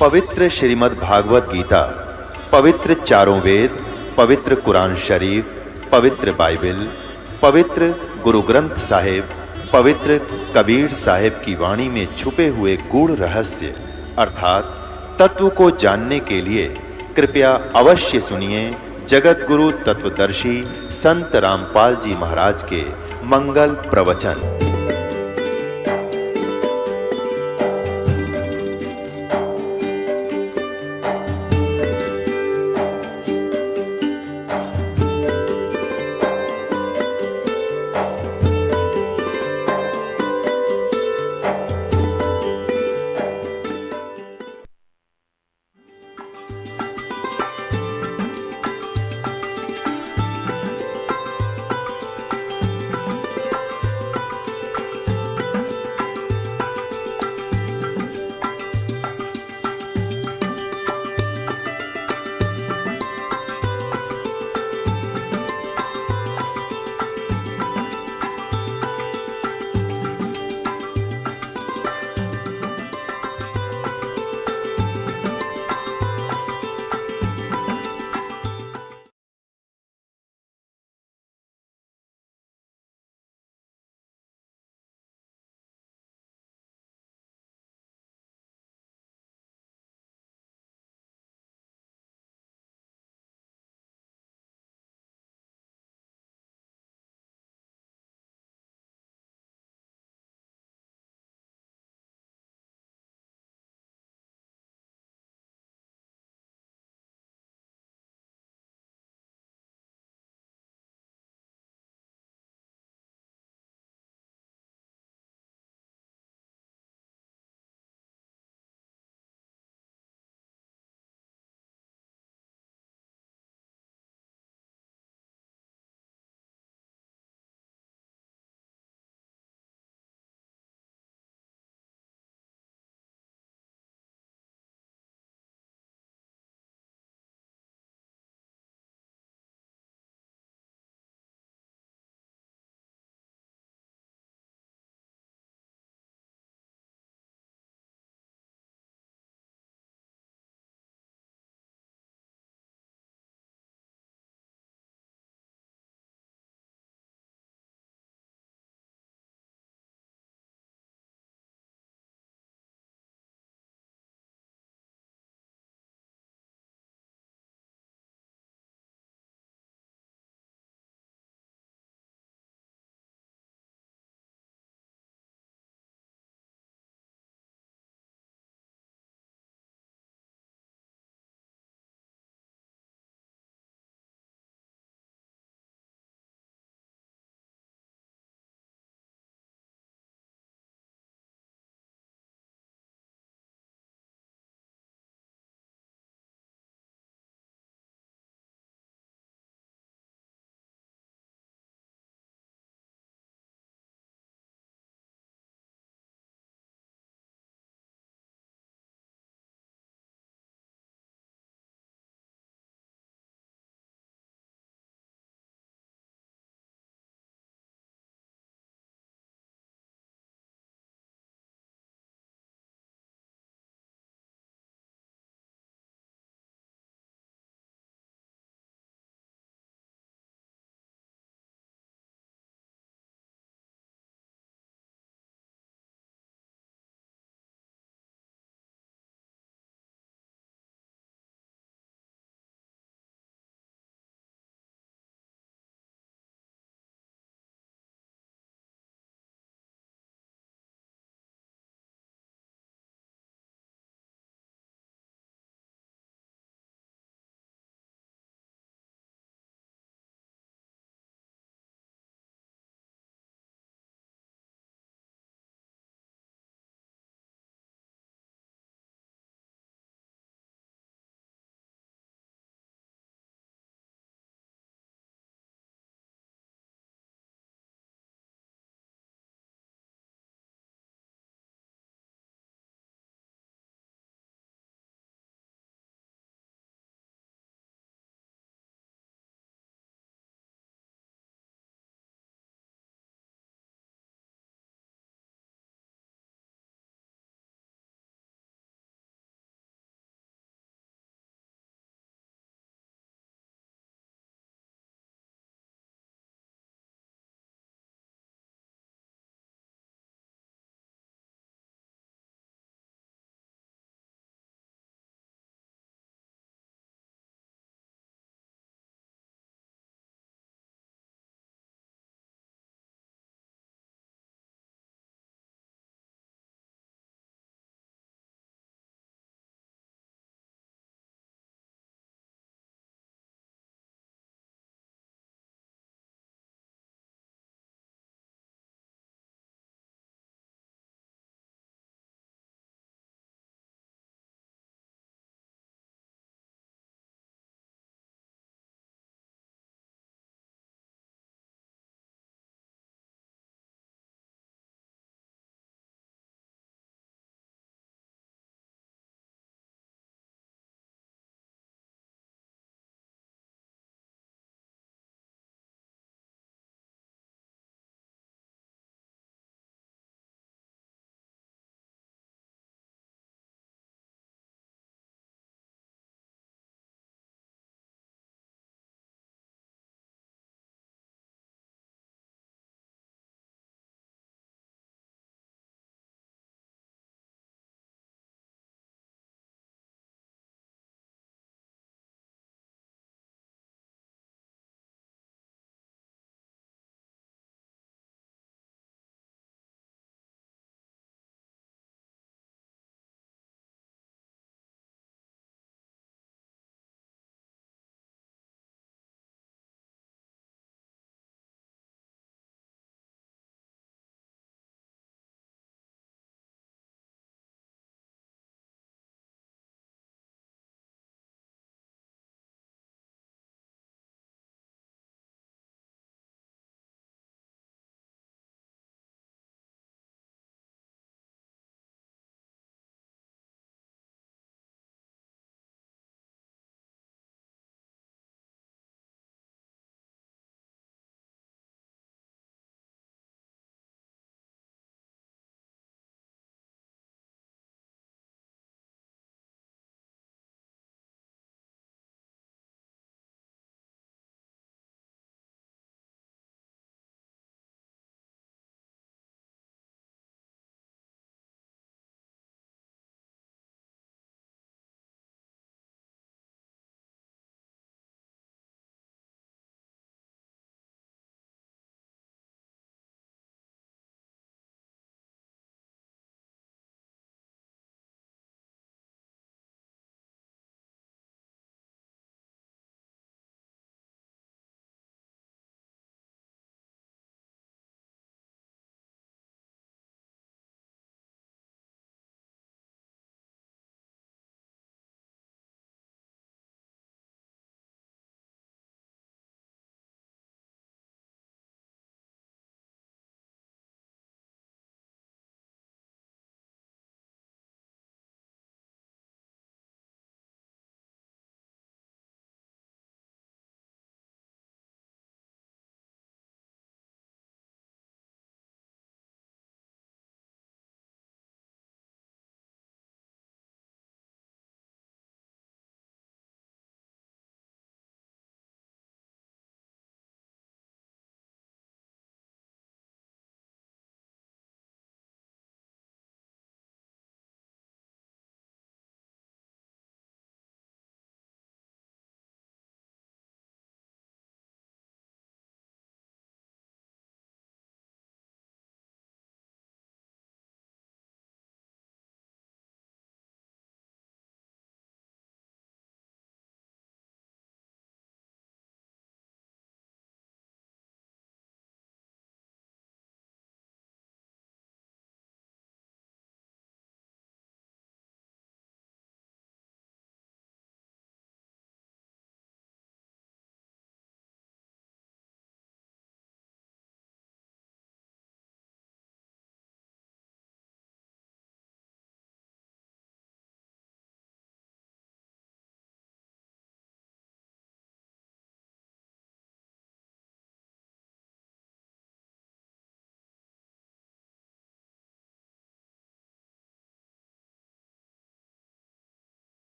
पवित्र श्रीमद् भागवत गीता, पवित्र चारों वेद, पवित्र कुरान शरीफ, पवित्र बाइबल, पवित्र गुरु ग्रंथ साहिब, पवित्र कबीर साहिब की वाणी में छुपे हुए गूढ़ रहस्य अर्थात तत्व को जानने के लिए कृपया अवश्य सुनिए जगत गुरु तत्वदर्शी संत रामपाल जी महाराज के मंगल प्रवचन।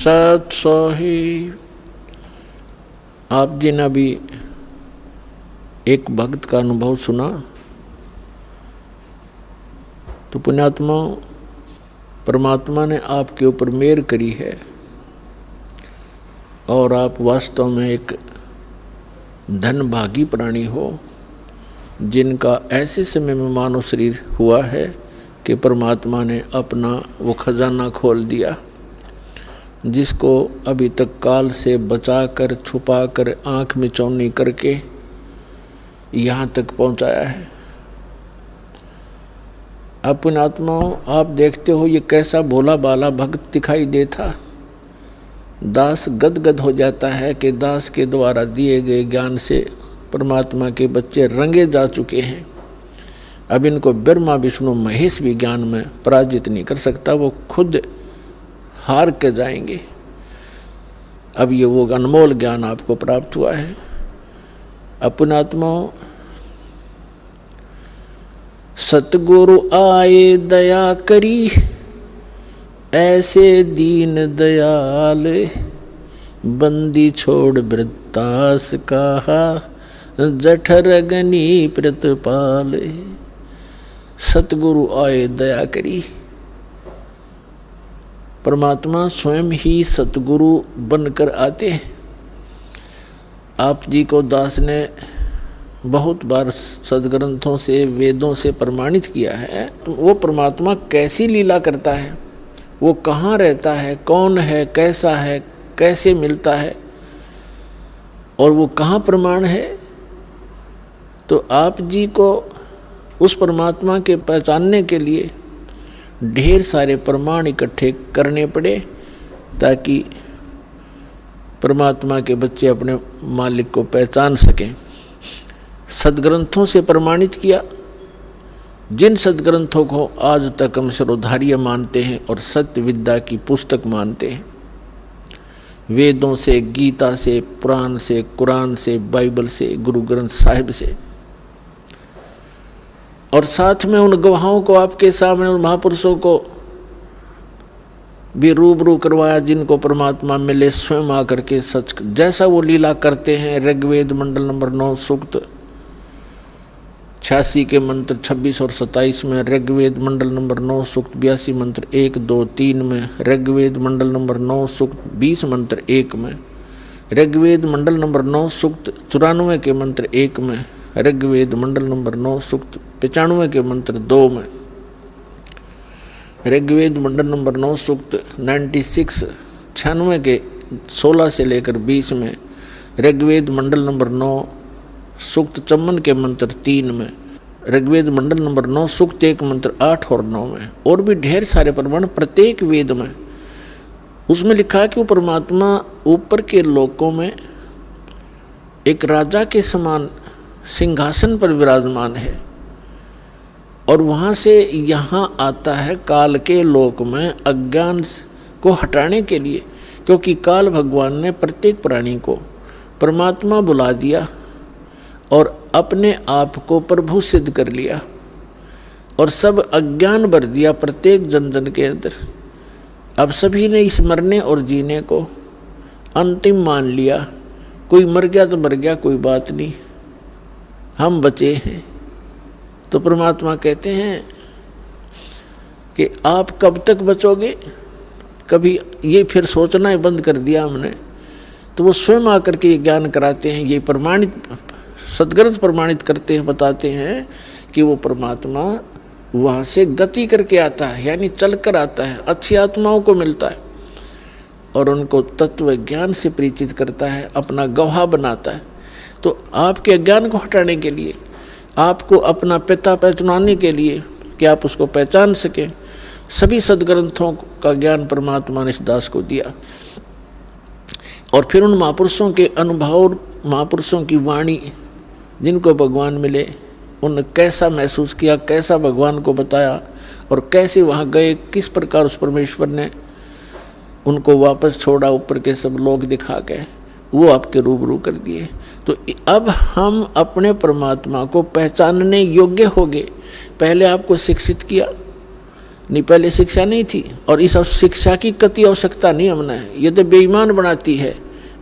सत सोही। आप जी ने अभी एक भक्त का अनुभव सुना, तो पुण्यात्मा परमात्मा ने आपके ऊपर मेहर करी है और आप वास्तव में एक धनभागी प्राणी हो, जिनका ऐसे समय में मानव शरीर हुआ है कि परमात्मा ने अपना वो खजाना खोल दिया, जिसको अभी तक काल से बचाकर छुपाकर आँख में चौनी करके यहाँ तक पहुँचाया है। अब पुण्यात्माओं, आप देखते हो ये कैसा भोला बाला भक्त दिखाई देता। दास गदगद हो जाता है कि दास के द्वारा दिए गए ज्ञान से परमात्मा के बच्चे रंगे जा चुके हैं। अब इनको ब्रह्मा विष्णु महेश भी ज्ञान में पराजित नहीं कर सकता, वो खुद हार के जाएंगे। अब ये वो अनमोल ज्ञान आपको प्राप्त हुआ है। पुण्यात्माओं, सतगुरु आए दया करी, ऐसे दीन दयाल, बंदी छोड़ वृत्तास कहा, जठर गनी प्रतिपाल। सतगुरु आए दया करी। परमात्मा स्वयं ही सतगुरु बनकर आते हैं। आप जी को दास ने बहुत बार सदग्रंथों से वेदों से प्रमाणित किया है, तो वो परमात्मा कैसी लीला करता है, वो कहाँ रहता है, कौन है, कैसा है, कैसे मिलता है और वो कहाँ प्रमाण है। तो आप जी को उस परमात्मा के पहचानने के लिए ढेर सारे प्रमाण इकट्ठे करने पड़े, ताकि परमात्मा के बच्चे अपने मालिक को पहचान सकें। सदग्रंथों से प्रमाणित किया, जिन सदग्रंथों को आज तक हम सर्वधार्य मानते हैं और सत्य विद्या की पुस्तक मानते हैं, वेदों से, गीता से, पुराण से, कुरान से, बाइबल से, गुरु ग्रंथ साहिब से, और साथ में उन गवाहों को आपके सामने, उन महापुरुषों को भी रूबरू करवाया, जिनको परमात्मा मिले स्वयं आकर के सच जैसा वो लीला करते हैं। ऋग्वेद मंडल नंबर 9 सूक्त 86 के मंत्र 26 और 27 में, ऋग्वेद मंडल नंबर 9 सूक्त 82 मंत्र 1, 2, 3 में, ऋग्वेद मंडल नंबर 9 सूक्त 20 मंत्र 1 में, ऋग्वेद मंडल नंबर 9 सूक्त 94 के मंत्र 1 में, ऋग्वेद मंडल नंबर 9 सूक्त 95 के मंत्र 2 में, ऋग्वेद मंडल नंबर 9 सूक्त 96 के 16 से लेकर 20 में, ऋग्वेद मंडल नंबर 9 सूक्त 54 के मंत्र 3 में, ऋग्वेद मंडल नंबर 9 सूक्त 1 मंत्र 8 और 9 में, और भी ढेर सारे प्रमाण प्रत्येक वेद में। उसमें लिखा है कि वो परमात्मा ऊपर के लोकों में एक राजा के समान सिंहासन पर विराजमान है, और वहाँ से यहाँ आता है काल के लोक में अज्ञान को हटाने के लिए, क्योंकि काल भगवान ने प्रत्येक प्राणी को परमात्मा बुला दिया और अपने आप को प्रभु सिद्ध कर लिया, और सब अज्ञान भर दिया प्रत्येक जन जन के अंदर। अब सभी ने इस मरने और जीने को अंतिम मान लिया। कोई मर गया तो मर गया, कोई बात नहीं, हम बचे हैं। तो परमात्मा कहते हैं कि आप कब तक बचोगे, कभी ये फिर सोचना ही बंद कर दिया हमने। तो वो स्वयं आकर के ये ज्ञान कराते हैं, ये प्रमाणित सदग्रंथ प्रमाणित करते हैं, बताते हैं कि वो परमात्मा वहाँ से गति करके आता है, यानी चल कर आता है, अच्छी आत्माओं को मिलता है और उनको तत्व ज्ञान से परिचित करता है, अपना गवाह बनाता है। तो आपके अज्ञान को हटाने के लिए, आपको अपना पिता पहचानने के लिए कि आप उसको पहचान सकें, सभी सदग्रंथों का ज्ञान परमात्मा ने इस दास को दिया। और फिर उन महापुरुषों के अनुभव, महापुरुषों की वाणी, जिनको भगवान मिले, उन कैसा महसूस किया, कैसा भगवान को बताया और कैसे वहाँ गए, किस प्रकार उस परमेश्वर ने उनको वापस छोड़ा, ऊपर के सब लोग दिखा गए, वो आपके रूबरू कर दिए। तो अब हम अपने परमात्मा को पहचानने योग्य हो गए। पहले आपको शिक्षित किया, नहीं, पहले शिक्षा नहीं थी। और इस शिक्षा की कति आवश्यकता नहीं हमने। ये तो बेईमान बनाती है,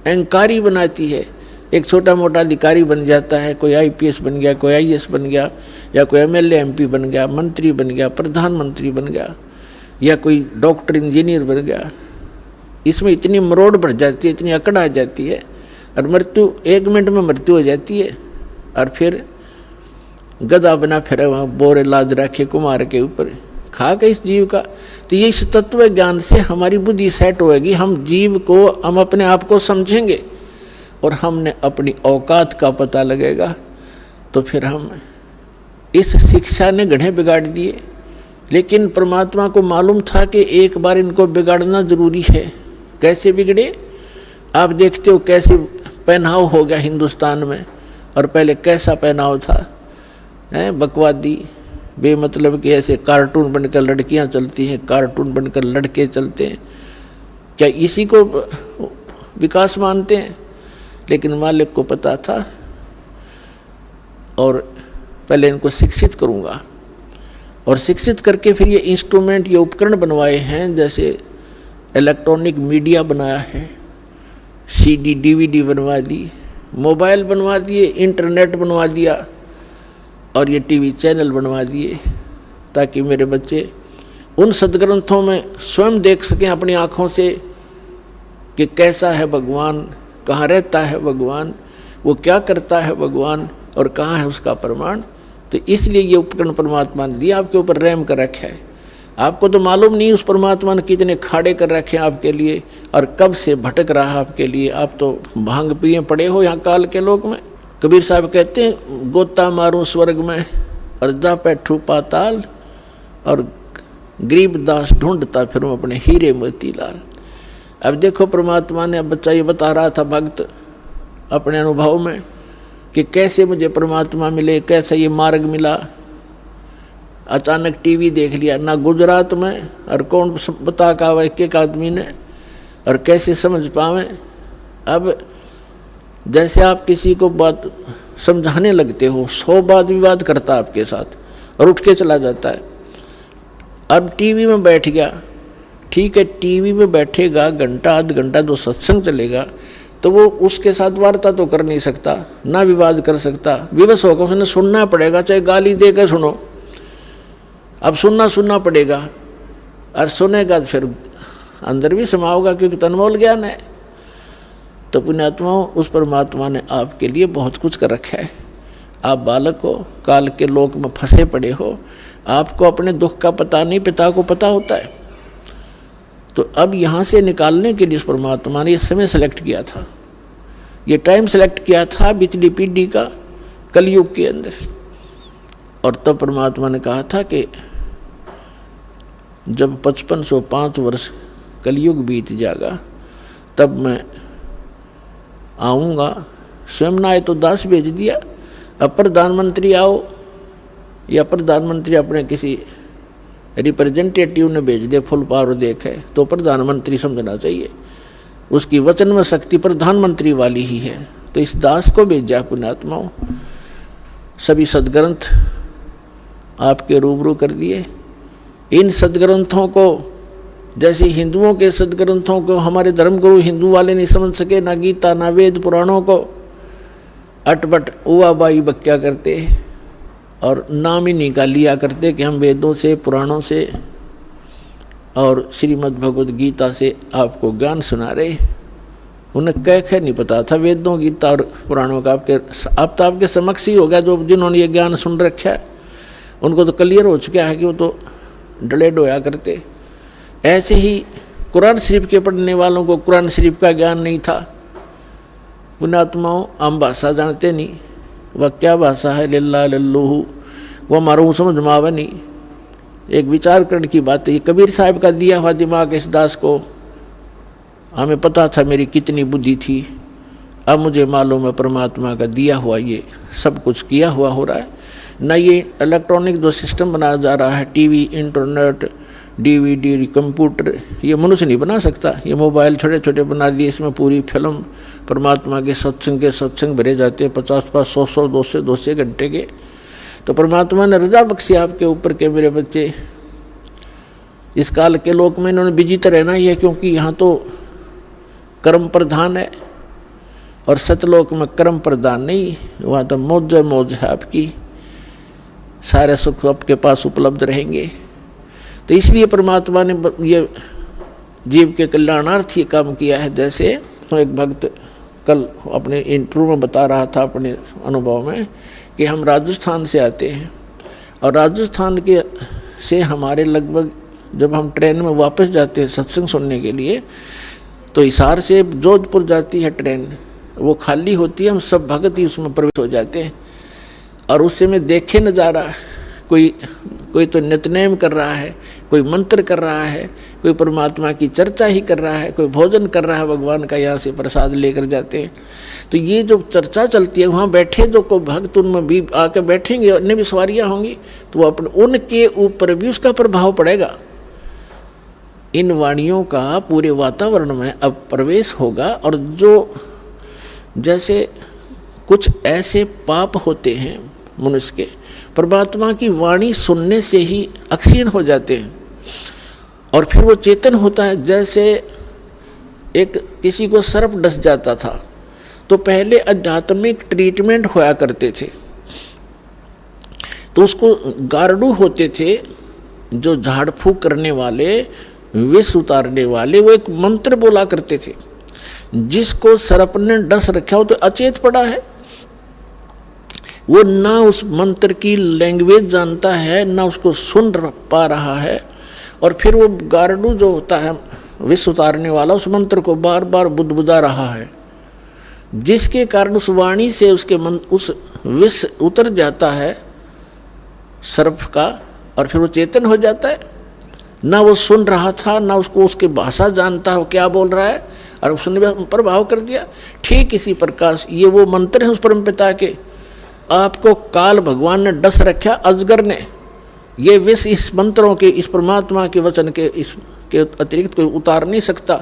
अहंकारी बनाती है। एक छोटा मोटा अधिकारी बन जाता है, कोई IPS बन गया, कोई IAS बन गया, या कोई MLA MP बन गया, मंत्री बन गया, प्रधानमंत्री बन गया, या कोई डॉक्टर इंजीनियर बन गया। इसमें इतनी मरोड़ बढ़ जाती है, इतनी अकड़ आ जाती है, और मृत्यु 1 मिनट में मृत्यु हो जाती है। और फिर गधा बना फिर वहाँ बोरे लाद रखे कुमार के ऊपर, खा के इस जीव का। तो ये इस तत्व ज्ञान से हमारी बुद्धि सेट होएगी। हम जीव को, हम अपने आप को समझेंगे और हमने अपनी औकात का पता लगेगा। तो फिर हम, इस शिक्षा ने गढ़े बिगाड़ दिए। लेकिन परमात्मा को मालूम था कि एक बार इनको बिगाड़ना जरूरी है। कैसे बिगड़े आप देखते हो, कैसे पहनाव हो गया हिंदुस्तान में, और पहले कैसा पहनाव था, बकवादी बेमतलब के ऐसे कार्टून बनकर लड़कियां चलती हैं, कार्टून बनकर लड़के चलते हैं। क्या इसी को विकास मानते हैं? लेकिन मालिक को पता था, और पहले इनको शिक्षित करूंगा, और शिक्षित करके फिर ये इंस्ट्रूमेंट, ये उपकरण बनवाए हैं। जैसे इलेक्ट्रॉनिक मीडिया बनाया है, CD DVD बनवा दी, मोबाइल बनवा दिए, इंटरनेट बनवा दिया, और ये TV चैनल बनवा दिए, ताकि मेरे बच्चे उन सदग्रंथों में स्वयं देख सकें अपनी आँखों से कि कैसा है भगवान, कहाँ रहता है भगवान, वो क्या करता है भगवान, और कहाँ है उसका प्रमाण। तो इसलिए ये उपकरण परमात्मा ने दिया, आपके ऊपर रहम कर रखा है। आपको तो मालूम नहीं उस परमात्मा ने कितने खाड़े कर रखे हैं आपके लिए, और कब से भटक रहा आपके लिए। आप तो भांग पिए पड़े हो यहाँ काल के लोक में। कबीर साहब कहते हैं, गोता मारूं स्वर्ग में और जा बैठूं पाताल, और गरीबदास ढूंढता फिरूं अपने हीरे मोतीलाल। अब देखो परमात्मा ने, अब बच्चा ये बता रहा था भक्त अपने अनुभव में कि कैसे मुझे परमात्मा मिले, कैसे ये मार्ग मिला। अचानक TV देख लिया, ना गुजरात में, और कौन बता का हुआ एक आदमी ने, और कैसे समझ पावे। अब जैसे आप किसी को बात समझाने लगते हो, 100 वाद विवाद करता आपके साथ और उठ के चला जाता है। अब TV में बैठ गया, ठीक है, TV में बैठेगा घंटा आध घंटा जो सत्संग चलेगा, तो वो उसके साथ वार्ता तो कर नहीं सकता, ना विवाद कर सकता। विवश होकर उसने सुनना पड़ेगा, चाहे गाली दे के सुनो। अब सुनना पड़ेगा, और सुनेगा तो फिर अंदर भी समाओगा, क्योंकि तनमोल ज्ञान है। तो पुण्यात्माओं, उस परमात्मा ने आपके लिए बहुत कुछ कर रखा है। आप बालक हो, काल के लोक में फंसे पड़े हो, आपको अपने दुख का पता नहीं, पिता को पता होता है। तो अब यहाँ से निकालने के लिए उस परमात्मा ने ये समय सेलेक्ट किया था, ये टाइम सेलेक्ट किया था पिछली पीढ़ी का, कलयुग के अंदर। और तब परमात्मा ने कहा था कि जब 5505 वर्ष कलयुग बीत जाएगा, तब मैं आऊँगा। स्वयं ना आए तो दास भेज दिया। अब प्रधानमंत्री आओ, या प्रधानमंत्री अपने किसी रिप्रेजेंटेटिव ने भेज दे, फुल पावर देखे, तो प्रधानमंत्री समझना चाहिए। उसकी वचन में शक्ति प्रधानमंत्री वाली ही है। तो इस दास को भेजा पुण्यात्माओं। सभी सदग्रंथ आपके रूबरू कर दिए। इन सदग्रंथों को, जैसे हिंदुओं के सदग्रंथों को हमारे धर्मगुरु हिंदू वाले नहीं समझ सके, ना गीता ना वेद पुराणों को, अटपट उवा बाई बक्या करते और नाम ही निकाल लिया करते कि हम वेदों से, पुराणों से और श्रीमद् भगवद गीता से आपको ज्ञान सुना रहे। उन्हें कह नहीं पता था वेदों, गीता और पुराणों का। अब तो आपके समक्ष ही हो गया, जो जिन्होंने ये ज्ञान सुन रखा है उनको तो क्लियर हो चुका है कि वो तो डले डोया करते। ऐसे ही कुरान शरीफ के पढ़ने वालों को कुरान शरीफ का ज्ञान नहीं था। पुण्यात्माओं, हम भाषा जानते नहीं, वह क्या भाषा है, लल्ला लल्लूहू, वह हमारा समझ में आवे नहीं। एक विचार करने की बात है। कबीर साहब का दिया हुआ दिमाग इस दास को, हमें पता था मेरी कितनी बुद्धि थी, अब मुझे मालूम है परमात्मा का दिया हुआ ये सब कुछ किया हुआ हो रहा है। न ये इलेक्ट्रॉनिक जो सिस्टम बनाया जा रहा है, टीवी, इंटरनेट, DVD, कंप्यूटर, ये मनुष्य नहीं बना सकता। ये मोबाइल छोटे छोटे बना दिए, इसमें पूरी फिल्म परमात्मा के सत्संग भरे जाते हैं, 50-50, 100-100, 200 घंटे के। तो परमात्मा ने रजा बख्शी आपके ऊपर के मेरे बच्चे इस काल के लोक में इन्होंने बिजी तो रहना ही है, क्योंकि यहाँ तो कर्म प्रधान है और सतलोक में कर्म प्रधान नहीं, वहाँ तो मौज मौज है आपकी, सारे सुख आपके पास उपलब्ध रहेंगे। तो इसलिए परमात्मा ने ये जीव के कल्याणार्थ ये काम किया है। जैसे तो एक भक्त कल अपने इंटरव्यू में बता रहा था अपने अनुभव में कि हम राजस्थान से आते हैं और राजस्थान के से हमारे लगभग जब हम ट्रेन में वापस जाते हैं सत्संग सुनने के लिए, तो हिसार से जोधपुर जाती है ट्रेन, वो खाली होती है, हम सब भगत ही उसमें प्रवेश हो जाते हैं और उससे में देखे नज़ारा, कोई तो नित्यनेम कर रहा है, कोई मंत्र कर रहा है, कोई परमात्मा की चर्चा ही कर रहा है, कोई भोजन कर रहा है भगवान का, यहाँ से प्रसाद लेकर जाते हैं। तो ये जो चर्चा चलती है वहाँ बैठे जो को भक्त उनमें भी आके बैठेंगे, अन्य भी सवारियाँ होंगी, तो वो अपने उनके ऊपर भी उसका प्रभाव पड़ेगा। इन वाणियों का पूरे वातावरण में अब प्रवेश होगा और जो जैसे कुछ ऐसे पाप होते हैं मनुष्य के, परमात्मा की वाणी सुनने से ही अक्षीण हो जाते हैं और फिर वो चेतन होता है। जैसे एक किसी को सर्प डस जाता था तो पहले आध्यात्मिक ट्रीटमेंट होया करते थे, तो उसको गार्डू होते थे जो झाड़ फूक करने वाले, विष उतारने वाले, वो एक मंत्र बोला करते थे। जिसको सर्प ने डस रखा हो तो अचेत पड़ा है, वो ना उस मंत्र की लैंग्वेज जानता है, ना उसको सुन पा रहा है, और फिर वो गार्डू जो होता है विष उतारने वाला उस मंत्र को बार बार बुदबुदा रहा है, जिसके कारण उस वाणी से उसके मन उस विष उतर जाता है सर्प का और फिर वो चेतन हो जाता है। ना वो सुन रहा था, ना उसको उसकी भाषा जानता हो क्या बोल रहा है, और उसने प्रभाव कर दिया। ठीक इसी प्रकार ये वो मंत्र है उस परमपिता के, आपको काल भगवान ने डस रखा, अजगर ने, ये विष इस मंत्रों के, इस परमात्मा के वचन के इसके अतिरिक्त कोई उतार नहीं सकता।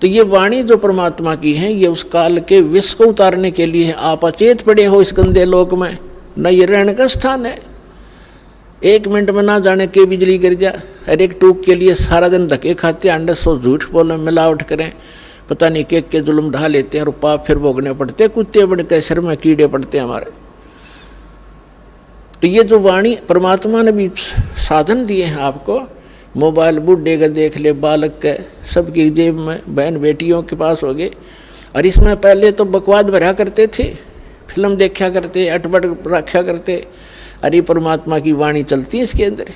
तो ये वाणी जो परमात्मा की है ये उस काल के विष को उतारने के लिए है। आप अचेत पड़े हो इस गंदे लोक में, न ये रहने का स्थान है। एक मिनट में ना जाने के बिजली गिर जा, हर एक टूक के लिए सारा दिन धक्के खाते, अंडे सो झूठ बोले, मिलावट करें, पता नहीं के जुल्म ढा लेते हैं और पाप फिर भोगने पड़ते, कुत्ते बड़े के सिर में कीड़े पड़ते हैं हमारे। तो ये जो वाणी परमात्मा ने भी साधन दिए हैं आपको, मोबाइल बूढ़े का देख ले, बालक के, सबकी जेब में, बहन बेटियों के पास हो गए। और इसमें पहले तो बकवाद भरा करते थे, फिल्म देखा करते, अटपट रखा करते, अरे परमात्मा की वाणी चलती है इसके अंदर।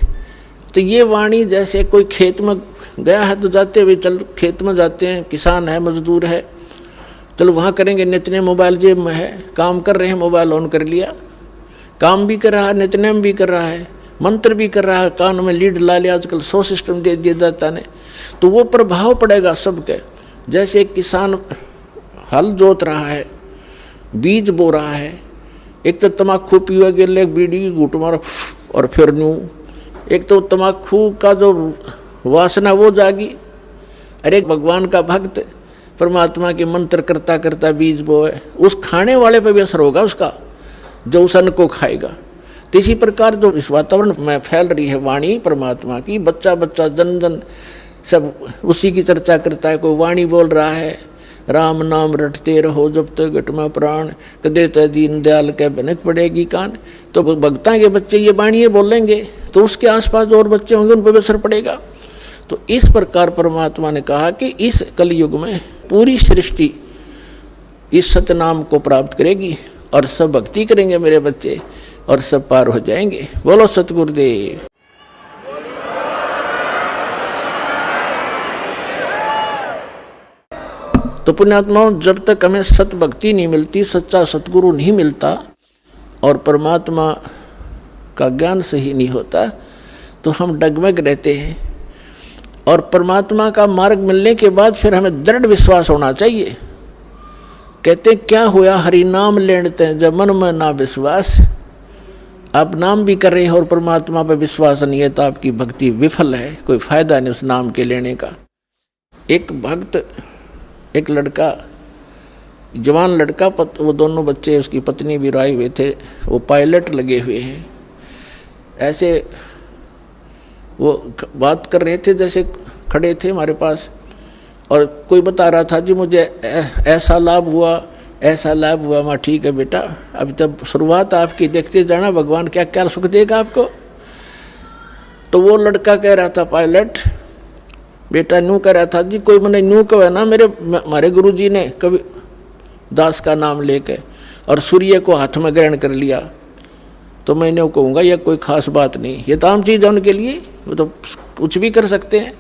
तो ये वाणी जैसे कोई खेत में गया है तो जाते हुए चल खेत में जाते हैं, किसान है, मजदूर है, चलो वहाँ करेंगे, नितने मोबाइल जेब में है, काम कर रहे हैं, मोबाइल ऑन कर लिया, काम भी कर रहा है, नितनेम भी कर रहा है, मंत्र भी कर रहा है, कान में लीड ला लिया, आजकल 100 सिस्टम दे दिया जाता ने, तो वो प्रभाव पड़ेगा सबके। जैसे एक किसान हल जोत रहा है, बीज बो रहा है, एक तो तम्बाकू पीवा गिर एक बीड़ी की घूट मारो और फिर न्यू, एक तो तम्बाकू का जो वासना वो जागी। अरे भगवान का भक्त परमात्मा के मंत्र करता करता बीज बोए, उस खाने वाले पे भी असर होगा उसका, जो उस अन्न को खाएगा। तो इसी प्रकार जो इस वातावरण में फैल रही है वाणी परमात्मा की, बच्चा बच्चा जन जन सब उसी की चर्चा करता है। कोई वाणी बोल रहा है, राम नाम रटते रहो जब तक घट में प्राण, कदे त दीन दयाल के बनक पड़ेगी कान। तो भक्ता के बच्चे ये वाणी बोलेंगे तो उसके आसपास जो और बच्चे होंगे उन पर भी असर पड़ेगा। तो इस प्रकार परमात्मा ने कहा कि इस कलयुग में पूरी सृष्टि इस सतनाम को प्राप्त करेगी और सब भक्ति करेंगे मेरे बच्चे और सब पार हो जाएंगे। बोलो सतगुरुदेव। तो पुण्यात्माओं, जब तक हमें सत भक्ति नहीं मिलती, सच्चा सतगुरु नहीं मिलता और परमात्मा का ज्ञान सही नहीं होता, तो हम डगमग रहते हैं। और परमात्मा का मार्ग मिलने के बाद फिर हमें दृढ़ विश्वास होना चाहिए। कहते क्या होया हरि नाम लेते हैं जब मन में ना विश्वास। आप नाम भी कर रहे हो और परमात्मा पर विश्वास नहीं है तो आपकी भक्ति विफल है, कोई फायदा नहीं उस नाम के लेने का। एक भक्त, एक लड़का, जवान लड़का, वो दोनों बच्चे, उसकी पत्नी भी आए हुए थे, वो पायलट लगे हुए हैं। ऐसे वो बात कर रहे थे, जैसे खड़े थे हमारे पास, और कोई बता रहा था जी मुझे ऐसा लाभ हुआ, ऐसा लाभ हुआ। मैं ठीक है बेटा, अभी तब शुरुआत आपकी, देखते जाना भगवान क्या क्या सुख देगा आपको। तो वो लड़का कह रहा था, पायलट बेटा न्यू कह रहा था जी, कोई मैंने न्यू कहा ना, हमारे गुरुजी ने कभी दास का नाम लेके और सूर्य को हाथ में ग्रहण कर लिया, तो मैं इन्हें कहूँगा यह कोई खास बात नहीं, ये तो आम चीज़ है उनके लिए, वो तो कुछ भी कर सकते हैं।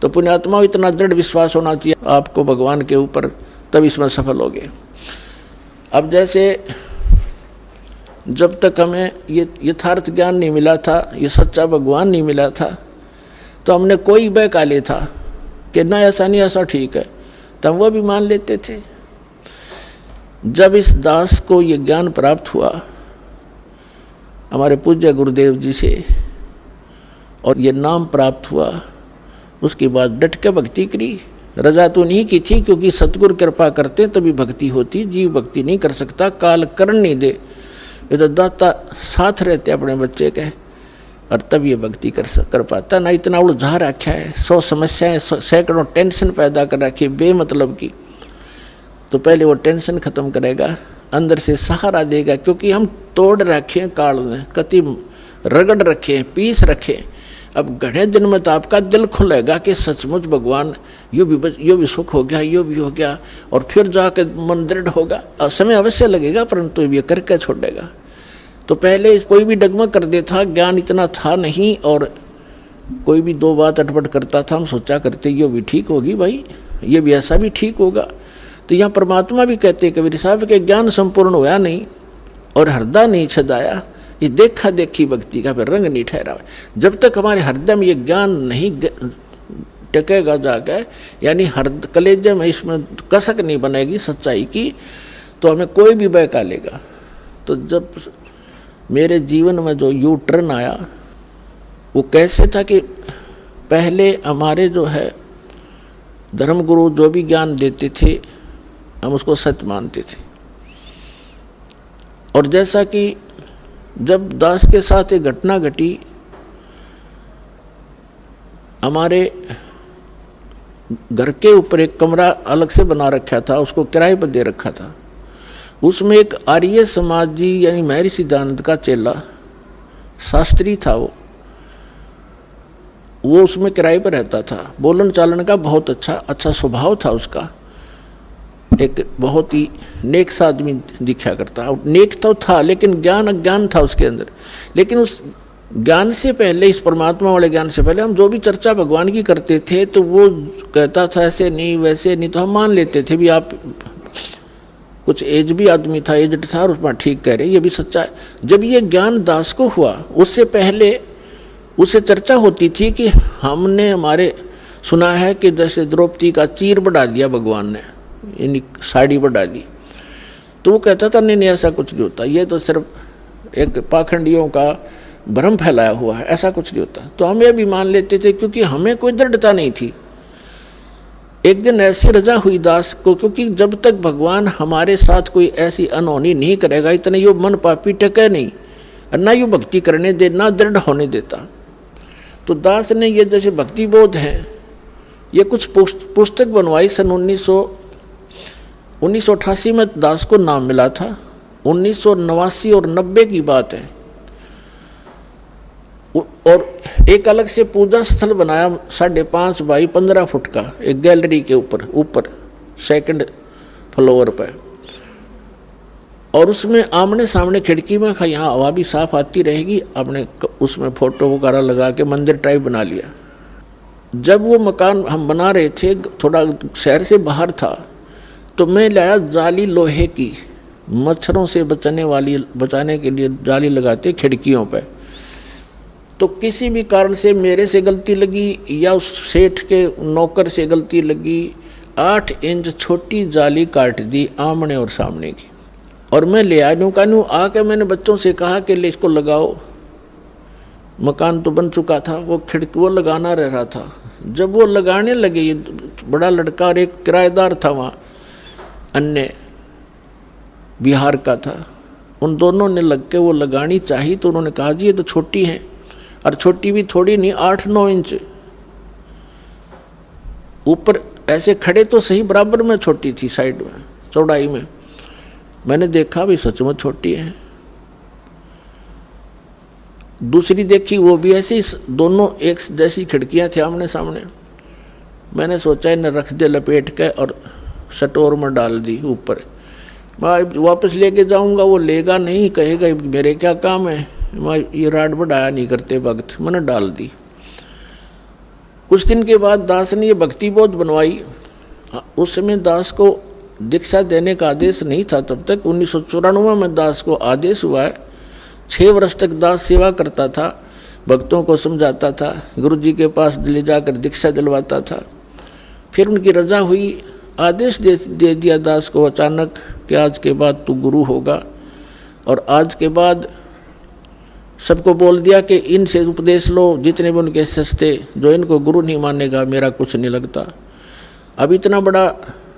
तो पुण्यात्मा इतना दृढ़ विश्वास होना चाहिए आपको भगवान के ऊपर, तब इसमें सफल होगे। अब जैसे जब तक हमें ये यथार्थ ज्ञान नहीं मिला था, ये सच्चा भगवान नहीं मिला था, तो हमने कोई बहकाले था कि ना ऐसा नहीं ऐसा ठीक है, तब वो भी मान लेते थे। जब इस दास को ये ज्ञान प्राप्त हुआ हमारे पूज्य गुरुदेव जी से और ये नाम प्राप्त हुआ, उसके बाद डट के भक्ति करी। रजा तो नहीं की थी, क्योंकि सतगुरु कृपा करते तभी भक्ति होती, जीव भक्ति नहीं कर सकता, काल करण नहीं दे। ये तो दाता साथ रहते अपने बच्चे के, और तब ये भक्ति कर पाता। ना इतना उलझा रखा है, 100 समस्याएं, सैकड़ों टेंशन पैदा कर रखी बेमतलब की, तो पहले वो टेंशन खत्म करेगा, अंदर से सहारा देगा। क्योंकि हम तोड़ रखे काल में, कति रगड़ रखे, पीस रखे। अब घने दिन में तो आपका दिल खुलेगा कि सचमुच भगवान यो भी सुख हो गया, यो भी हो गया, और फिर जाके मन दृढ़ होगा। और समय अवश्य लगेगा, परंतु ये करके छोड़ेगा। तो पहले कोई भी डगमग कर देता, ज्ञान इतना था नहीं, और कोई भी दो बात अटपट करता था, हम सोचा करते यो भी ठीक होगी भाई, ये भी ऐसा भी ठीक होगा। तो यहाँ परमात्मा भी कहते कबीर साहब के ज्ञान संपूर्ण होया नहीं और हृदय नहीं छदाया, ये देखा देखी भक्ति का फिर रंग नहीं ठहरा। जब तक हमारे हृदय में ये ज्ञान नहीं टकेगा जाकर, यानी कलेजे में इसमें कसक नहीं बनेगी सच्चाई की, तो हमें कोई भी बहका लेगा। तो जब मेरे जीवन में जो यू टर्न आया, वो कैसे था कि पहले हमारे जो है धर्मगुरु जो भी ज्ञान देते थे, हम उसको सत्य मानते थे। और जैसा कि जब दास के साथ एक घटना घटी, हमारे घर के ऊपर एक कमरा अलग से बना रखा था, उसको किराए पर दे रखा था। उसमें एक आर्य समाजी यानी महर्षि दयानंद का चेला शास्त्री था, वो उसमें किराए पर रहता था। बोलन चालन का बहुत अच्छा स्वभाव था उसका, एक बहुत ही नेक सा आदमी दिखा करता। नेक तो था, लेकिन ज्ञान अज्ञान था उसके अंदर। लेकिन उस ज्ञान से पहले, इस परमात्मा वाले ज्ञान से पहले, हम जो भी चर्चा भगवान की करते थे, तो वो कहता था ऐसे नहीं वैसे नहीं, तो हम मान लेते थे भी आप कुछ एज भी आदमी था, एजड था, और उसमें ठीक कह रहे, ये भी सच्चा है। जब ये ज्ञान दास को हुआ, उससे पहले उससे चर्चा होती थी कि हमने हमारे सुना है कि जैसे द्रौपदी का चीर बढ़ा दिया भगवान ने, यानी साड़ी बढ़ा दी। तो वो कहता था नहीं ऐसा कुछ नहीं होता, ये तो सिर्फ एक पाखंडियों का भ्रम फैलाया हुआ है, ऐसा कुछ नहीं होता। तो हम ये भी मान लेते थे, क्योंकि हमें कोई दृढ़ता नहीं थी। एक दिन ऐसी रजा हुई दास को, क्योंकि जब तक भगवान हमारे साथ कोई ऐसी अनहोनी नहीं करेगा, इतने यो मन पापी टके नहीं, ना यो भक्ति करने दे, ना दृढ़ होने देता। तो दास ने ये जैसे भक्ति बोध है, ये कुछ पुस्तक बनवाई। सन 1988 में दास को नाम मिला था, 1989 और 90 की बात है। और एक अलग से पूजा स्थल बनाया 5.5 बाई 15 फुट का, एक गैलरी के ऊपर सेकंड फ्लोर पर। और उसमें आमने सामने खिड़की में यहाँ हवा भी साफ आती रहेगी, आपने उसमें फोटो वगैरह लगा के मंदिर टाइप बना लिया। जब वो मकान हम बना रहे थे, थोड़ा शहर से बाहर था, तो मैं लाया जाली लोहे की, मच्छरों से बचाने के लिए जाली लगाते खिड़कियों पे। तो किसी भी कारण से मेरे से गलती लगी या उस सेठ के नौकर से गलती लगी, 8 इंच छोटी जाली काट दी आमने और सामने की। और मैं ले आया कानू आके मैंने बच्चों से कहा कि ले इसको लगाओ। मकान तो बन चुका था, वो खिड़की वो लगाना रह रहा था। जब वो लगाने लगे, ये बड़ा लड़का और एक किराएदार था वहाँ, अन्य बिहार का था, उन दोनों ने लग के वो लगानी चाहिए। तो उन्होंने कहा जी ये तो छोटी है, और छोटी भी थोड़ी नहीं, 8-9 इंच ऊपर ऐसे खड़े तो सही, बराबर में छोटी थी, साइड में चौड़ाई में। मैंने देखा भी सच में छोटी है। दूसरी देखी, वो भी ऐसी, दोनों एक जैसी खिड़कियां थी आमने सामने। मैंने सोचा इन्हें रख दे लपेट के और स्टोर में डाल दी ऊपर। मैं वापस लेके जाऊंगा, वो लेगा नहीं, कहेगा मेरे क्या काम है, मैं ये राड बढ़ाया नहीं करते वक्त, मैंने डाल दी। कुछ दिन के बाद दास ने ये भक्ति बोध बनवाई। उस समय दास को दीक्षा देने का आदेश नहीं था तब तक। 1994 में दास को आदेश हुआ है। 6 वर्ष तक दास सेवा करता था, भक्तों को समझाता था, गुरु जी के पास ले जाकर दीक्षा दिलवाता था। फिर उनकी रजा हुई, आदेश दे दिया दास को अचानक कि आज के बाद तू गुरु होगा। और आज के बाद सबको बोल दिया कि इनसे उपदेश लो, जितने भी उनके सस्ते, जो इनको गुरु नहीं मानेगा मेरा कुछ नहीं लगता। अब इतना बड़ा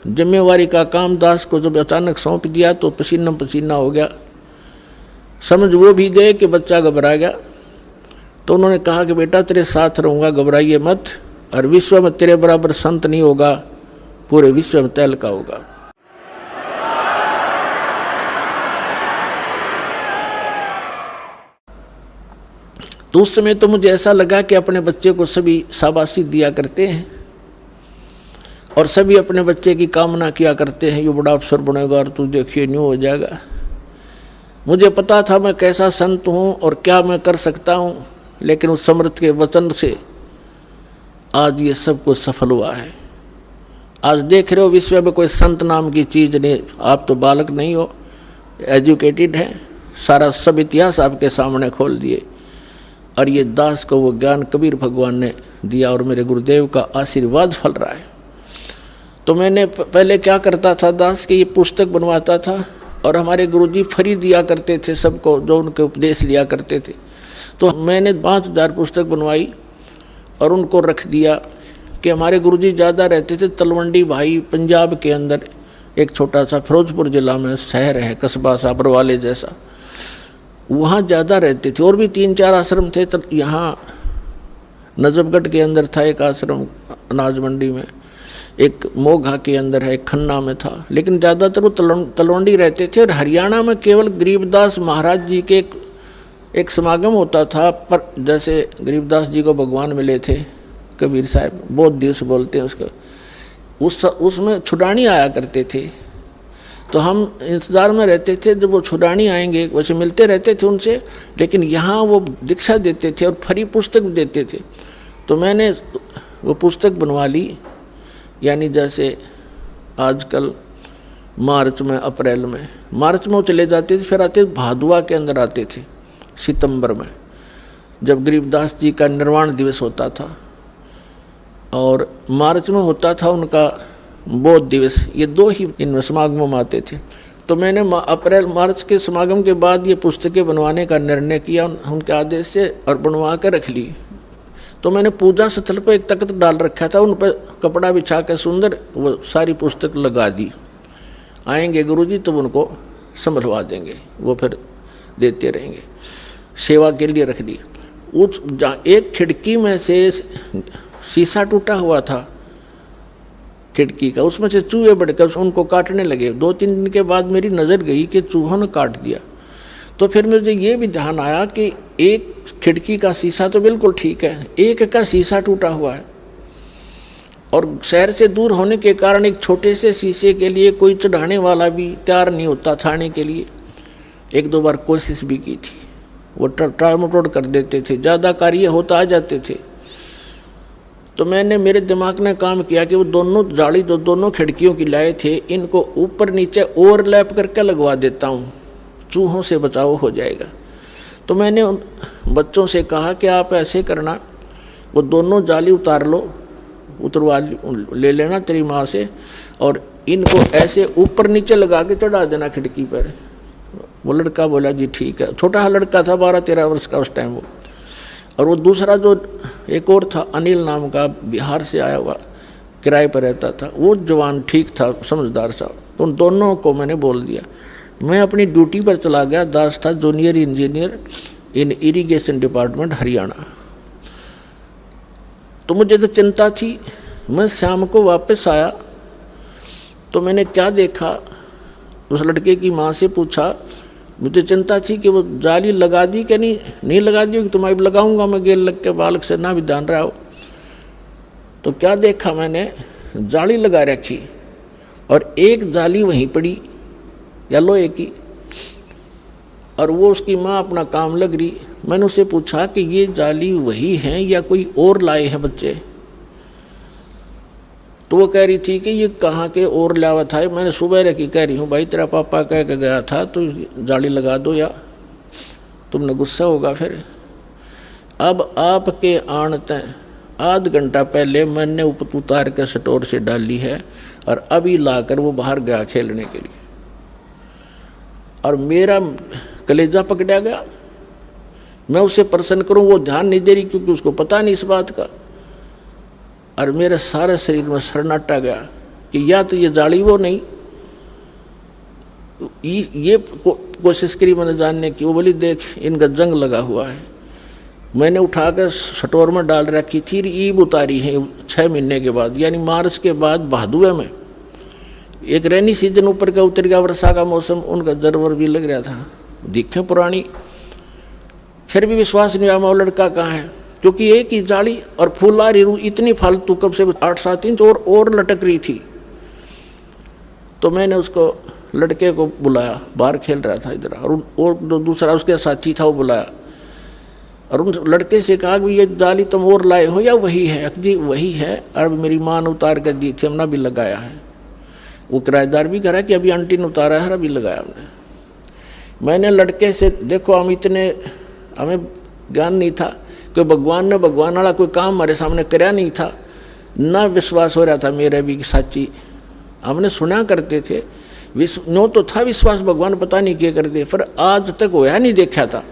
जिम्मेवारी का काम दास को जब अचानक सौंप दिया तो पसीना पसीना हो गया। समझ वो भी गए कि बच्चा घबरा गया। तो उन्होंने कहा कि बेटा तेरे साथ रहूँगा, घबराइए मत, और विश्व में तेरे बराबर संत नहीं होगा, पूरे विश्व में तैल का होगा। तो उस समय तो मुझे ऐसा लगा कि अपने बच्चे को सभी शाबाशी दिया करते हैं और सभी अपने बच्चे की कामना किया करते हैं, ये बड़ा अफसर बनेगा और तू देखिए न्यू हो जाएगा। मुझे पता था मैं कैसा संत हूँ और क्या मैं कर सकता हूँ, लेकिन उस समर्थ के वचन से आज ये सब कुछ सफल हुआ है। आज देख रहे हो विश्व में कोई संत नाम की चीज़ नहीं। आप तो बालक नहीं हो, एजुकेटेड हैं, सारा सब इतिहास आपके सामने खोल दिए। और ये दास को वो ज्ञान कबीर भगवान ने दिया और मेरे गुरुदेव का आशीर्वाद फल रहा है। तो मैंने पहले क्या करता था, दास की ये पुस्तक बनवाता था और हमारे गुरुजी फ्री दिया करते थे सबको जो उनके उपदेश लिया करते थे। तो मैंने 5000 पुस्तक बनवाई और उनको रख दिया कि हमारे गुरुजी ज़्यादा रहते थे तलवंडी भाई, पंजाब के अंदर एक छोटा सा फिरोजपुर जिला में शहर है, कस्बा सा बरवाले जैसा, वहाँ ज़्यादा रहते थे। और भी 3-4 आश्रम थे। तो यहाँ नजफगढ़ के अंदर था एक आश्रम, अनाज मंडी में, एक मोघा के अंदर है, एक खन्ना में था, लेकिन ज़्यादातर वो तलवंडी रहते थे। और हरियाणा में केवल गरीबदास महाराज जी के एक समागम होता था। पर जैसे गरीबदास जी को भगवान मिले थे, कबीर साहब बहुत दिवस बोलते हैं उसको, उसमें छुड़ानी आया करते थे। तो हम इंतज़ार में रहते थे जब वो छुड़ानी आएंगे, वैसे मिलते रहते थे उनसे, लेकिन यहाँ वो दीक्षा देते थे और फ्री पुस्तक देते थे। तो मैंने वो पुस्तक बनवा ली। यानी जैसे आजकल मार्च में, अप्रैल में, मार्च में वो चले जाते थे, फिर आते भादुआ के अंदर आते थे सितंबर में, जब गरीबदास जी का निर्वाण दिवस होता था, और मार्च में होता था उनका बोध दिवस। ये 2 ही इन समागमों में आते थे। तो मैंने अप्रैल मार्च के समागम के बाद ये पुस्तकें बनवाने का निर्णय किया उनके आदेश से और बनवा कर रख ली। तो मैंने पूजा स्थल पर एक तख्त डाल रखा था, उन पर कपड़ा बिछा कर सुंदर वो सारी पुस्तक लगा दी। आएंगे गुरुजी तो उनको संभलवा देंगे, वो फिर देते रहेंगे, सेवा के लिए रख दी। उस एक खिड़की में से शीशा टूटा हुआ था खिड़की का, उसमें से चूहे बढ़कर उनको काटने लगे। 2-3 दिन के बाद मेरी नज़र गई कि चूहों ने काट दिया। तो फिर मुझे ये भी ध्यान आया कि एक खिड़की का शीशा तो बिल्कुल ठीक है, एक का शीशा टूटा हुआ है, और शहर से दूर होने के कारण एक छोटे से शीशे के लिए कोई चढ़ाने वाला भी तैयार नहीं होता थाने के लिए। 1-2 बार कोशिश भी की थी, वो टालमटोल कर देते थे, ज़्यादा कार्य होता आ जाते थे। तो मैंने, मेरे दिमाग ने काम किया कि वो दोनों जाली जो दोनों खिड़कियों की लाए थे, इनको ऊपर नीचे ओवरलैप करके लगवा देता हूँ, चूहों से बचाव हो जाएगा। तो मैंने उन बच्चों से कहा कि आप ऐसे करना, वो दोनों जाली उतार लो, उतरवा ले लेना तेरी माँ से, और इनको ऐसे ऊपर नीचे लगा के चढ़ा देना खिड़की पर। वो लड़का बोला जी ठीक है। छोटा लड़का था, 12-13 वर्ष का उस टाइम वो। और वो दूसरा जो एक और था, अनिल नाम का, बिहार से आया हुआ, किराए पर रहता था, वो जवान ठीक था, समझदार सा। तो उन दोनों को मैंने बोल दिया। मैं अपनी ड्यूटी पर चला गया। दास था जूनियर इंजीनियर, इन इरिगेशन डिपार्टमेंट हरियाणा। तो मुझे तो चिंता थी। मैं शाम को वापस आया तो मैंने क्या देखा, उस लड़के की माँ से पूछा। मुझे चिंता थी कि वो जाली लगा दी कि नहीं लगा दी, कि तुम्हारी लगाऊंगा मैं गेल लग के बालक से ना भी ध्यान रहा हो। तो क्या देखा मैंने, जाली लगा रखी और एक जाली वहीं पड़ी या लोहे की, और वो उसकी माँ अपना काम लग रही। मैंने उससे पूछा कि ये जाली वही है या कोई और लाए हैं बच्चे। तो वो कह रही थी कि ये कहाँ के और लावा था। मैंने सुबह रखी, कह रही हूँ भाई तेरा पापा कह के गया था तो जाली लगा दो या तुमने गुस्सा होगा फिर। अब आपके आने तक आध घंटा पहले मैंने उतार के स्टोर से डाली है और अभी लाकर वो बाहर गया खेलने के लिए, और मेरा कलेजा पकड़ा गया। मैं उसे प्रसन्न करूं, वो ध्यान नहीं दे रही क्योंकि उसको पता नहीं इस बात का, और मेरे सारे शरीर में सन्नाटा गया कि या तो ये जाली वो नहीं। ये कोशिश करी मैंने जानने की। वो बोली देख इनका जंग लगा हुआ है। मैंने उठाकर स्टोर में डाल रखी थी, ईब उतारी है 6 महीने के बाद, यानी मार्च के बाद भादुए में। एक रेनी सीजन ऊपर का उतर गया, वर्षा का मौसम, उनका जरवर भी लग रहा था, दिखे पुरानी। फिर भी विश्वास नहीं आया वो लड़का कहाँ है, क्योंकि एक ही जाली और फूल आ रही इतनी फालतू, कब से 8-7 इंच और लटक रही थी। तो मैंने उसको लड़के को बुलाया, बाहर खेल रहा था इधर, और जो दूसरा उसके साथी था वो बुलाया और उन लड़के से कहा कि ये जाली तुम और लाए हो या वही है। जी वही है, और मेरी माँ ने उतार कर दी थी, हमने भी लगाया है। वो किराएदार भी कह रहा कि अभी आंटी ने उतारा है, अभी लगाया हमने। मैंने लड़के से, देखो हमें ज्ञान नहीं था कि भगवान वाला कोई काम हमारे सामने कराया नहीं था, ना विश्वास हो रहा था मेरे भी साची। हमने सुना करते थे, नो तो था विश्वास, भगवान पता नहीं क्या करते, पर आज तक होया नहीं देखा था।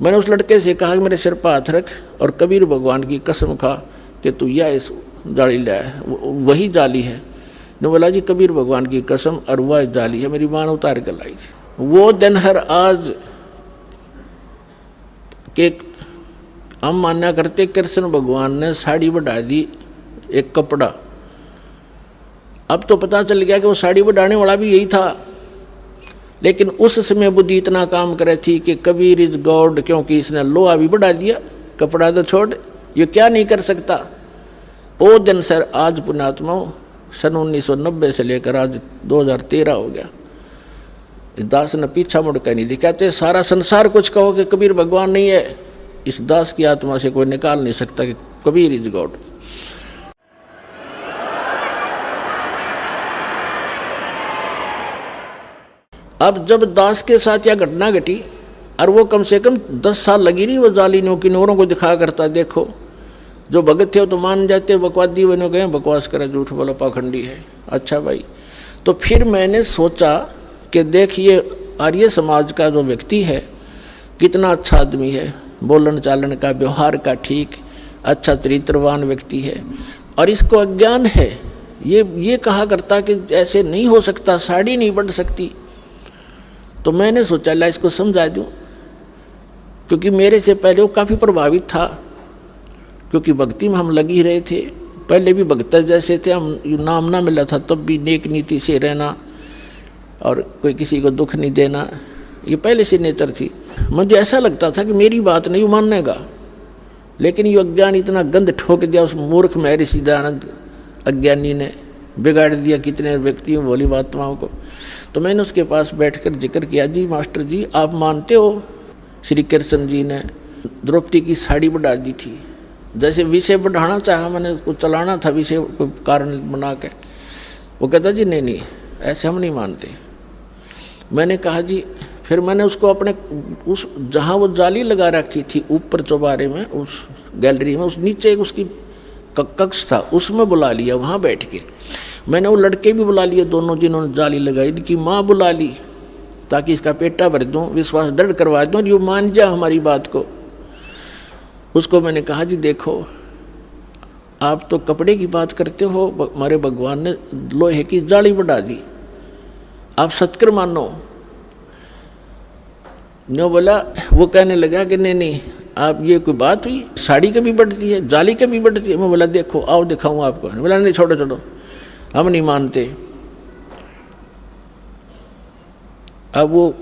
मैंने उस लड़के से कहा कि मेरे सिर पर हाथ रख और कबीर भगवान की कसम खा कि तू या इस जाली लाया है, वही जाली है। ने बोला जी कबीर भगवान की कसम, और वह जाली है, मेरी माँ ने उतार कर लाई थी। वो दिन हर आज के हम मान्या करते कृष्ण भगवान ने साड़ी बढ़ा दी एक कपड़ा। अब तो पता चल गया कि वो साड़ी बढ़ाने वाला भी यही था, लेकिन उस समय बुद्धि इतना काम करे थी कि कबीर इज गॉड, क्योंकि इसने लोहा भी बढ़ा दिया, कपड़ा तो छोड़, ये क्या नहीं कर सकता। वो दिन सर आज पुण्यात्मा सन 1990 से लेकर आज 2013 हो गया, इस दास ने पीछा मुड़कर नहीं दिखाते। सारा संसार कुछ कहो कि कबीर भगवान नहीं है, इस दास की आत्मा से कोई निकाल नहीं सकता कि कबीर इज गॉड। अब जब दास के साथ यह घटना घटी, और वो कम से कम 10 साल लगी रही वो जाली नौरों को दिखा करता, देखो जो भगत थे तो मान जाते, बकवादी बने गए, बकवास करे, झूठ बोला, पाखंडी है। अच्छा भाई, तो फिर मैंने सोचा कि देख ये आर्य समाज का जो व्यक्ति है कितना अच्छा आदमी है, बोलन चालन का, व्यवहार का ठीक, अच्छा चरित्रवान व्यक्ति है, और इसको अज्ञान है। ये कहा करता कि ऐसे नहीं हो सकता, साड़ी नहीं बढ़ सकती। तो मैंने सोचा ला इसको समझा दूं, क्योंकि मेरे से पहले वो काफ़ी प्रभावित था, क्योंकि भक्ति में हम लगी रहे थे, पहले भी भक्त जैसे थे, हम नाम ना मिला था तब भी नेक नीति से रहना और कोई किसी को दुख नहीं देना, ये पहले से नेचर थी। मुझे ऐसा लगता था कि मेरी बात नहीं मानेगा, लेकिन ये अज्ञान इतना गंद ठोक दिया उस मूर्ख महर्षि सिद्धानंद अज्ञानी ने, बिगाड़ दिया कितने व्यक्तियों भोली आत्माओं को। तो मैंने उसके पास बैठकर जिक्र किया, जी मास्टर जी आप मानते हो श्री कृष्ण जी ने द्रौपदी की साड़ी बढ़ा दी थी, जैसे विषय बढ़ाना चाहा, मैंने उसको चलाना था विषय को कारण बना के। वो कहता जी नहीं ऐसे हम नहीं मानते। मैंने कहा जी, फिर मैंने उसको अपने उस जहाँ वो जाली लगा रखी थी ऊपर चौबारे में, उस गैलरी में, उस नीचे उसकी कक्ष था, उसमें बुला लिया, वहाँ बैठ के मैंने वो लड़के भी बुला लिए दोनों जिन्होंने जाली लगाई, इनकी माँ बुला ली ताकि इसका पेटा भर दूँ, विश्वास दृढ़ करवा दूँ और ये मान जा हमारी बात को। उसको मैंने कहा जी देखो आप तो कपड़े की बात करते हो, हमारे भगवान ने लोहे की जाली बढ़ा दी, आप सत्कर मानो। नो बोला, वो कहने लगा कि नहीं नहीं, आप ये कोई बात हुई, साड़ी कभी बढ़ती है, जाली कभी बढ़ती है। मैं बोला देखो आओ दिखाऊं आपको। बोला नहीं छोड़ो छोड़ो, हम नहीं मानते। अब वो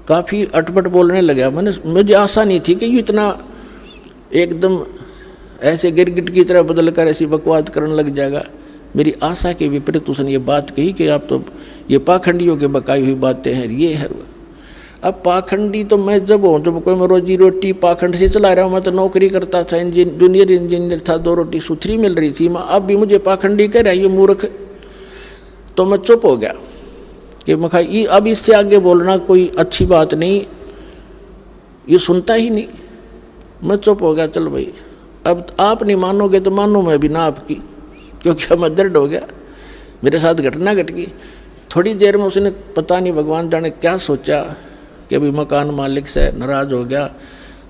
काफ़ी अटपट बोलने लगा। मुझे आशा नहीं थी कि ये इतना एकदम ऐसे गिरगिट की तरह बदल कर ऐसी बकवास करने लग जाएगा। मेरी आशा के विपरीत उसने ये बात कही कि आप तो ये पाखंडियों के बकाई हुई बातें हैं, ये है। अब पाखंडी तो मैं जब हूँ, जब कोई मैं रोजी रोटी पाखंड से चला रहा हूँ। मैं तो नौकरी करता था, जूनियर इंजीनियर था, 2 रोटी सुथरी मिल रही थी। मैं अब भी मुझे पाखंडी कह रहा है, ये मूर्ख। तो मैं चुप हो गया कि मैं अब इससे आगे बोलना कोई अच्छी बात नहीं, ये सुनता ही नहीं। मैं चुप हो गया, चल भाई अब आप नहीं मानोगे तो मानो मैं भी ना आपकी, क्योंकि अब मैं दर्द हो गया, मेरे साथ घटना घट गई। थोड़ी देर में उसने पता नहीं भगवान जाने क्या सोचा कि अभी मकान मालिक से नाराज़ हो गया।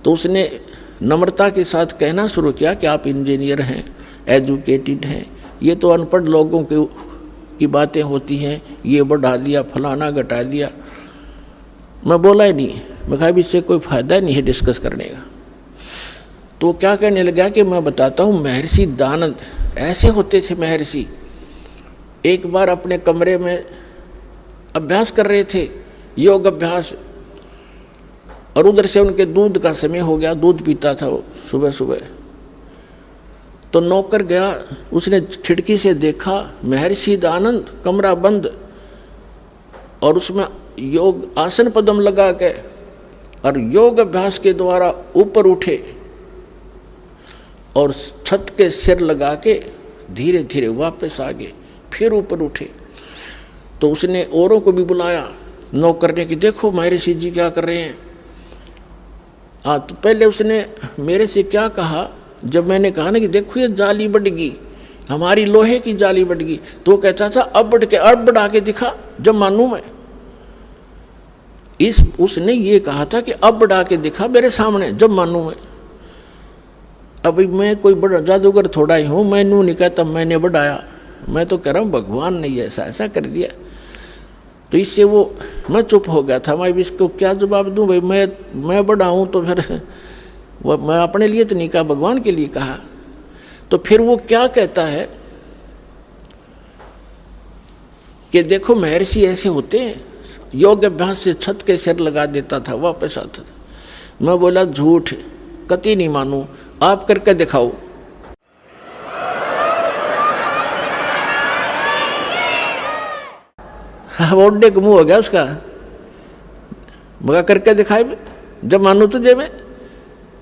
तो उसने नम्रता के साथ कहना शुरू किया कि आप इंजीनियर हैं, एजुकेटेड हैं, ये तो अनपढ़ लोगों की बातें होती हैं, ये बढ़ा दिया, फलाना घटा दिया। मैं बोला ही नहीं, मैं कहा इससे कोई फ़ायदा नहीं है डिस्कस करने का। तो क्या कहने लगा कि मैं बताता हूँ, महर्षि दानंद ऐसे होते थे। महर्षि एक बार अपने कमरे में अभ्यास कर रहे थे, योग अभ्यास, और उधर से उनके दूध का समय हो गया, दूध पीता था वो सुबह सुबह। तो नौकर गया, उसने खिड़की से देखा महर्षि दानंद कमरा बंद, और उसमें योग आसन पद्म लगा के और योग अभ्यास के द्वारा ऊपर उठे और छत के सिर लगा के धीरे धीरे वापस आ गए, फिर ऊपर उठे। तो उसने औरों को भी बुलाया नौकर ने कि देखो महर्षि जी क्या कर रहे हैं। हाँ, तो पहले उसने मेरे से क्या कहा, जब मैंने कहा ना कि देखो ये जाली बढ़ गई, हमारी लोहे की जाली बढ़ गई, तो वो कहता था अब बढ़ा के दिखा जब मानू मैं। उसने ये कहा था कि अब बढ़ा के दिखा मेरे सामने जब मानू मैं। अभी मैं कोई बड़ा जादूगर थोड़ा ही हूँ, मैं नू नहीं कहता मैंने बढ़ाया, मैं तो कह रहा हूँ भगवान ने ऐसा ऐसा कर दिया। तो इससे वो मैं चुप हो गया था, मैं इसको क्या जवाब दूँ भाई, मैं बढ़ाऊँ तो फिर वो मैं अपने लिए तो नहीं कहा, भगवान के लिए कहा। तो फिर वो क्या कहता है कि देखो महर्षि ऐसे होते हैं, योग अभ्यास से छत के सिर लगा देता था, वापस आता था। मैं बोला झूठ, कतई नहीं मानूं, आप करके दिखाओ। ओडे का मुंह हो गया उसका, मगर करके दिखाए जब मानू तुझे में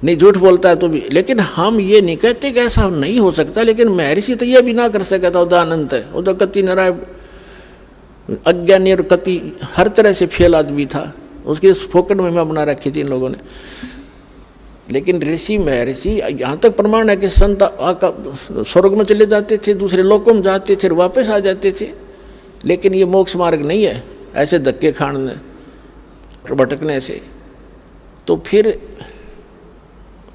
नहीं, झूठ बोलता है तो भी। लेकिन हम ये नहीं कहते कि ऐसा नहीं हो सकता, लेकिन महर्षि तो ये भी ना कर सका था, उदानंत है वो तो कति नारायण अज्ञानी और कति हर तरह से फेल आदमी था, उसकी फोकट में बना रखी थी इन लोगों ने। लेकिन ऋषि महर्षि यहाँ तक प्रमाण है कि संत स्वर्ग में चले जाते थे, दूसरे लोकों में जाते थे, वापस आ जाते थे। लेकिन ये मोक्ष मार्ग नहीं है ऐसे धक्के खाने और भटकने से। तो फिर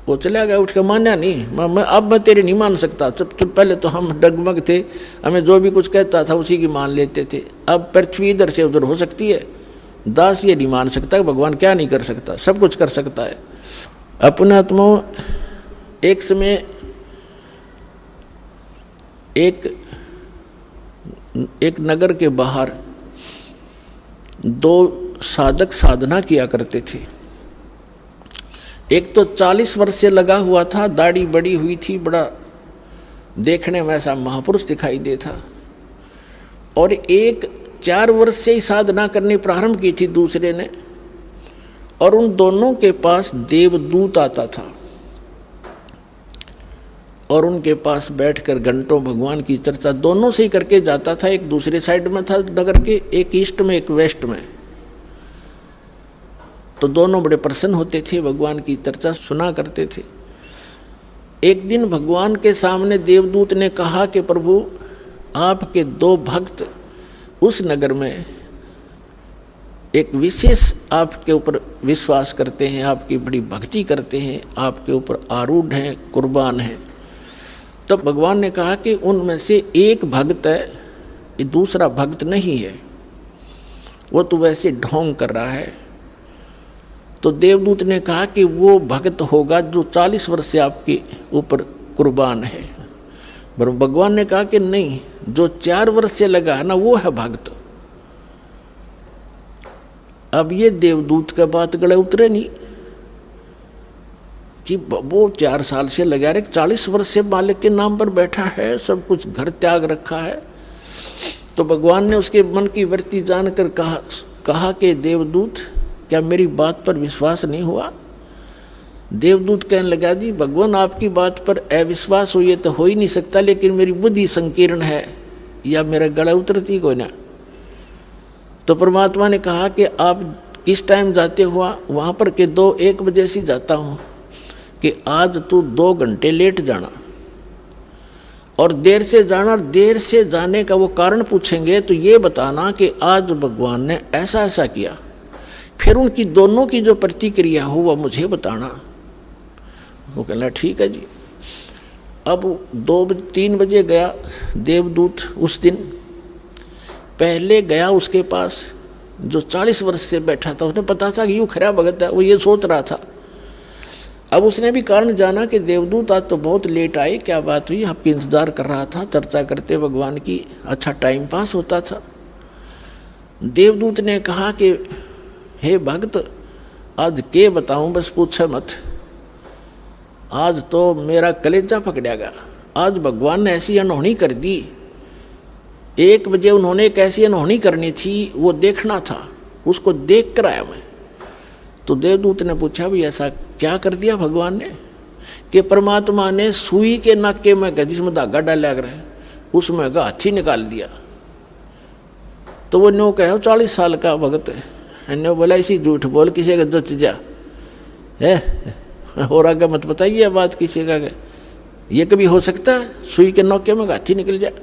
वो चला गया, उठ के माना नहीं, मैं तेरे नहीं मान सकता। तो पहले तो हम डगमग थे, हमें जो भी कुछ कहता था उसी की मान लेते थे। अब पृथ्वी इधर से उधर हो सकती है, दास ये नहीं मान सकता भगवान क्या नहीं कर सकता, सब कुछ कर सकता है। अपने आत्मा एक समय एक नगर के बाहर 2 साधक साधना किया करते थे। एक तो 40 वर्ष से लगा हुआ था, दाढ़ी बड़ी हुई थी, बड़ा देखने में ऐसा महापुरुष दिखाई देता। और एक 4 वर्ष से ही साधना करनी प्रारंभ की थी दूसरे ने, और उन दोनों के पास देवदूत आता था और उनके पास बैठकर घंटों भगवान की चर्चा दोनों से ही करके जाता था। एक दूसरे साइड में था नगर के, एक ईस्ट में एक वेस्ट में। तो दोनों बड़े प्रसन्न होते थे, भगवान की चर्चा सुना करते थे। एक दिन भगवान के सामने देवदूत ने कहा कि प्रभु आपके 2 भक्त उस नगर में एक विशेष आपके ऊपर विश्वास करते हैं, आपकी बड़ी भक्ति करते हैं, आपके ऊपर आरूढ़ हैं, कुर्बान हैं। तो भगवान ने कहा कि उनमें से एक भक्त है, ये दूसरा भक्त नहीं है, वो तो वैसे ढोंग कर रहा है। तो देवदूत ने कहा कि वो भक्त होगा जो 40 वर्ष से आपके ऊपर कुर्बान है। पर भगवान ने कहा कि नहीं, जो 4 वर्ष से लगा है ना वो है भक्त। अब ये देवदूत का बात गले उतरे नहीं कि वो 4 साल से लगा रहे, 40 वर्ष से मालिक के नाम पर बैठा है, सब कुछ घर त्याग रखा है। तो भगवान ने उसके मन की वृत्ति जानकर कहा कि देवदूत, क्या मेरी बात पर विश्वास नहीं हुआ? देवदूत कहने लगा, जी भगवान आपकी बात पर अविश्वास हो ये तो हो ही नहीं सकता, लेकिन मेरी बुद्धि संकीर्ण है या मेरा गला उतरती को ना। तो परमात्मा ने कहा कि आप किस टाइम जाते हुआ? वहाँ पर कि 1 बजे से जाता हूँ, कि आज तू 2 घंटे लेट जाना और देर से जाना। देर से जाने का वो कारण पूछेंगे तो ये बताना कि आज भगवान ने ऐसा ऐसा किया, फिर उनकी दोनों की जो प्रतिक्रिया हो वह मुझे बताना। वो कहना ठीक है जी। अब 2-3 बजे गया देवदूत। उस दिन पहले गया उसके पास जो 40 वर्ष से बैठा था, उसने पता था कि यूँ खरा भगत है, वो ये सोच रहा था। अब उसने भी कारण जाना कि देवदूत आज तो बहुत लेट आए, क्या बात हुई? आपकी इंतजार कर रहा था, चर्चा करते भगवान की, अच्छा टाइम पास होता था। देवदूत ने कहा कि हे भक्त, आज के बताऊं, बस पूछे मत, आज तो मेरा कलेजा पकड़ेगा। आज भगवान ने ऐसी अनहोनी कर दी। 1 बजे उन्होंने कैसी अनहोनी करनी थी वो देखना था, उसको देख कर आया मैं। तो देवदूत ने पूछा, भी ऐसा क्या कर दिया भगवान ने? कि परमात्मा ने सुई के नाके में जिसमें धागा डाला कर उसमें हाथी निकाल दिया। तो वो नो कहे 40 साल का भगत है, ने बोला इसी झूठ बोल किसी का जच जा है, और आगे मत बताइए बात किसी का, ये कभी हो सकता है सुई के नौके में हाथी निकल जाए?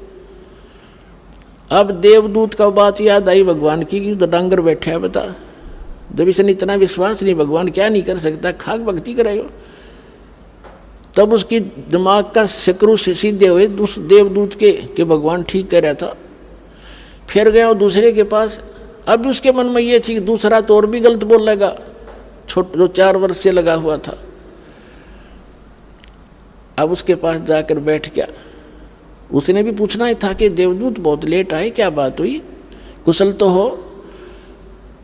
अब देवदूत का बात याद आई भगवान की कि तो डांगर बैठे है, बता जब इसने इतना विश्वास नहीं, भगवान क्या नहीं कर सकता, खाक भक्ति करेगा। तब उसकी दिमाग का शकरू से सीधे हुए उस देवदूत के कि भगवान ठीक कह रहा था। फिर गया दूसरे के पास। अब उसके मन में ये थी कि दूसरा तो और भी गलत बोल लेगा, जो 4 वर्ष से लगा हुआ था। अब उसके पास जाकर बैठ गया। उसने भी पूछना ही था कि देवदूत बहुत लेट आए, क्या बात हुई, कुशल तो हो?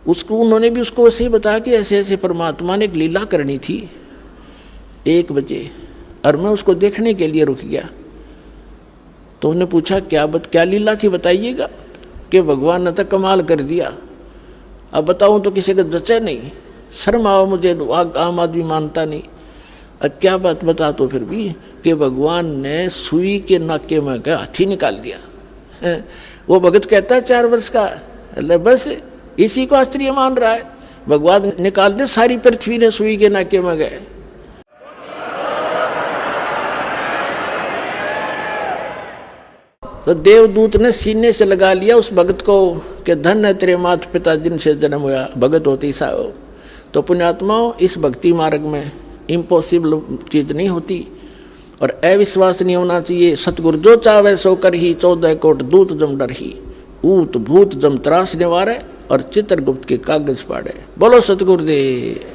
उसको उन्होंने भी उसको ऐसे ही बताया कि ऐसे ऐसे परमात्मा ने एक लीला करनी थी 1 बजे, और मैं उसको देखने के लिए रुक गया। तो उन्होंने पूछा क्या लीला थी बताइएगा? कि भगवान ने तो कमाल कर दिया। अब बताऊं तो किसी का जचे नहीं, शर्म आओ मुझे, आम आदमी मानता नहीं। अब क्या बात बता तो फिर भी कि भगवान ने सुई के नाके में का हाथी निकाल दिया। वो भगत कहता है 4 वर्ष का, बस इसी को आश्चर्य मान रहा है। भगवान निकाल दे, सारी पृथ्वी ने सुई के नाके में गए। तो देवदूत ने सीने से लगा लिया उस भगत को कि धन है तेरे माता पिता जिनसे जन्म हुआ, भगत होती सा हो। तो पुण्यात्माओं, इस भक्ति मार्ग में इम्पॉसिबल चीज नहीं होती और अविश्वास नहीं होना चाहिए। सतगुरु जो चावे सो कर ही, 14 कोट दूत जम डर ही, ऊत भूत जम त्रास निवारे और चित्रगुप्त के कागज पाड़े। बोलो सतगुरुदेव।